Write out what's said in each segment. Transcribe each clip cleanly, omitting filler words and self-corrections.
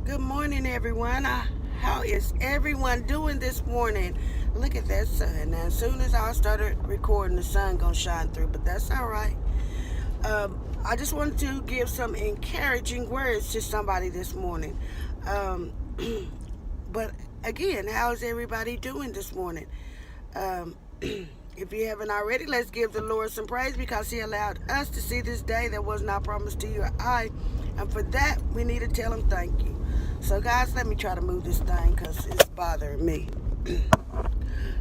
Good morning, everyone. How is everyone doing this morning? Look at that sun. Now, as soon as I started recording, the sun gonna shine through, but that's all right. I just wanted to give some encouraging words to somebody this morning. Um, but again, how is everybody doing this morning? Um, if you haven't already, let's give the Lord some praise because He allowed us to see this day that was not promised to you or I. And for that, we need to tell Him thank you. So, guys, let me try to move this thing because it's bothering me.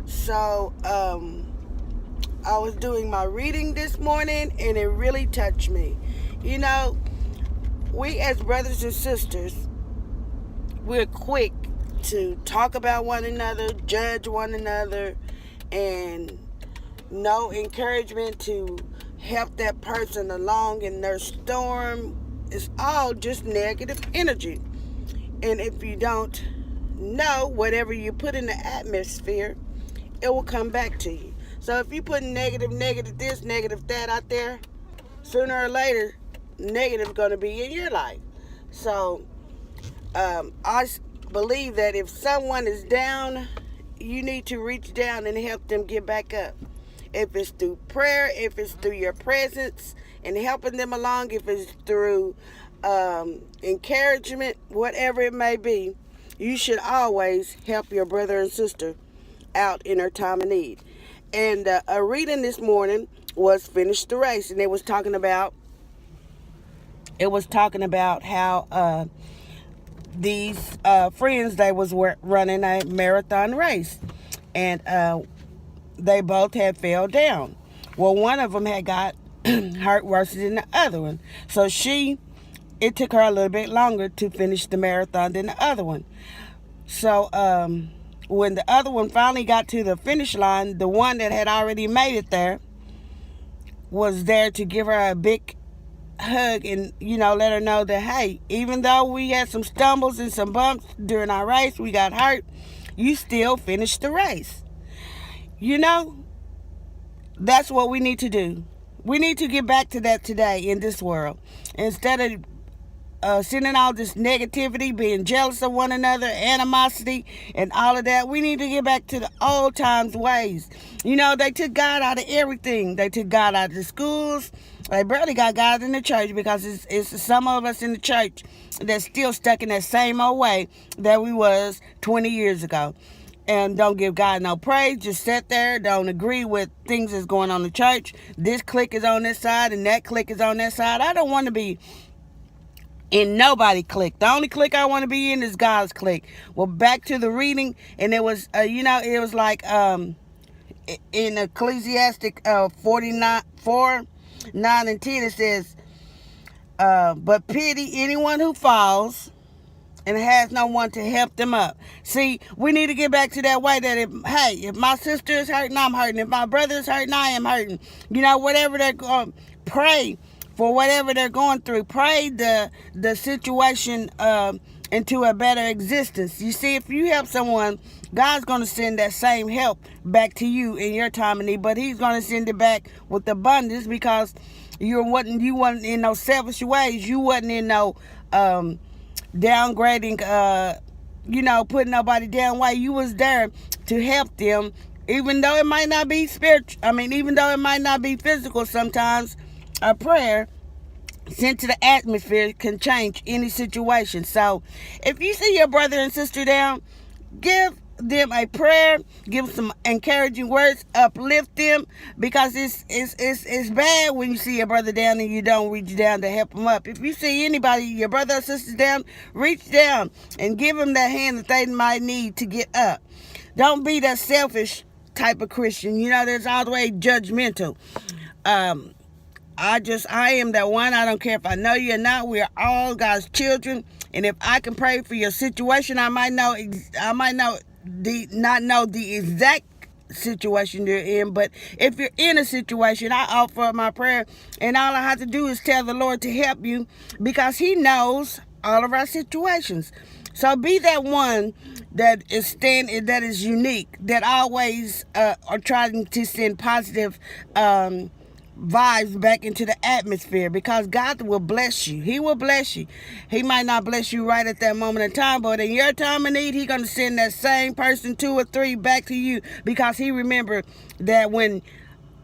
So, I was doing my reading this morning and it really touched me. You know, we as brothers and sisters, we're quick to talk about one another, judge one another, and no encouragement to help that person along in their storm. It's all just negative energy. And if you don't know, whatever you put in the atmosphere, it will come back to you. So if you put negative this, negative that out there, sooner or later, negative is going to be in your life. So I believe that if someone is down, you need to reach down and help them get back up. If it's through prayer, if it's through your presence and helping them along, if it's through encouragement, whatever it may be, you should always help your brother and sister out in their time of need. And a reading this morning was Finish the Race, and it was talking about how these friends, they was running a marathon race, and they both had fell down. Well, one of them had got hurt worse than the other one. So it took her a little bit longer to finish the marathon than the other one. So when the other one finally got to the finish line, the one that had already made it there was there to give her a big hug and, let her know that, hey, even though we had some stumbles and some bumps during our race, we got hurt, you still finished the race. That's what we need to do. We need to get back to that today in this world. Instead of sending all this negativity, being jealous of one another, animosity, and all of that, we need to get back to the old times ways. They took God out of everything. They took God out of the schools. They barely got God in the church because it's some of us in the church that's still stuck in that same old way that we was 20 years ago. And don't give God no praise. Just sit there. Don't agree with things that's going on in the church. This clique is on this side and that clique is on that side. I don't want to be in nobody clique. The only clique I want to be in is God's clique. Well, back to the reading, and it was, it was like in Ecclesiastic 49, 4, 9, and 10, it says, but pity anyone who falls and has no one to help them up. See, we need to get back to that way that if my sister is hurting, I'm hurting. If my brother is hurting, I am hurting. Whatever they're going, pray for whatever they're going through. Pray the situation into a better existence. You see, if you help someone, God's going to send that same help back to you in your time of need, but He's going to send it back with abundance because you wasn't in no selfish ways. You wasn't in no downgrading, putting nobody down way. You was there to help them, even though it might not be spiritual. Even though it might not be physical sometimes, a prayer sent to the atmosphere can change any situation. So if you see your brother and sister down, give them a prayer, give them some encouraging words, uplift them, because it's bad when you see your brother down and you don't reach down to help them up. If you see anybody, your brother or sister down, reach down and give them that hand that they might need to get up. Don't be that selfish type of Christian. There's all the way judgmental. I am that one. I don't care if I know you or not. We are all God's children, and if I can pray for your situation, I might not know the exact situation you're in, but if you're in a situation, I offer up my prayer, and all I have to do is tell the Lord to help you because He knows all of our situations. So be that one that is unique, that always are trying to send positive vibes back into the atmosphere, because God will bless you. He will bless you. He might not bless you right at that moment in time, but in your time of need, He's going to send that same person, 2 or 3, back to you, because He remembered that when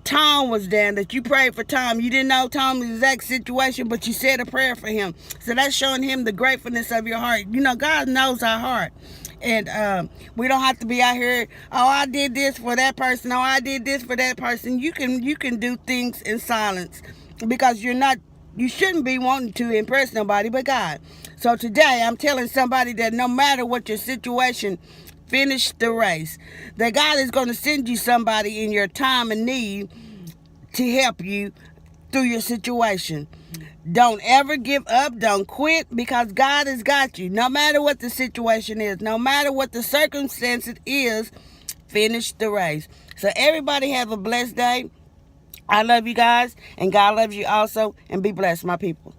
Tom was down, that you prayed for Tom. You didn't know Tom's exact situation, but you said a prayer for him. So that's showing him the gratefulness of your heart. You know, God knows our heart. And we don't have to be out here, oh, I did this for that person, oh, I did this for that person. You can do things in silence, because you shouldn't be wanting to impress nobody but God. So today I'm telling somebody that no matter what your situation, finish the race. That God is going to send you somebody in your time of need to help you through your situation. Don't ever give up. Don't quit, because God has got you. No matter what the situation is, no matter what the circumstance it is, finish the race. So everybody have a blessed day. I love you guys, and God loves you also, and be blessed, my people.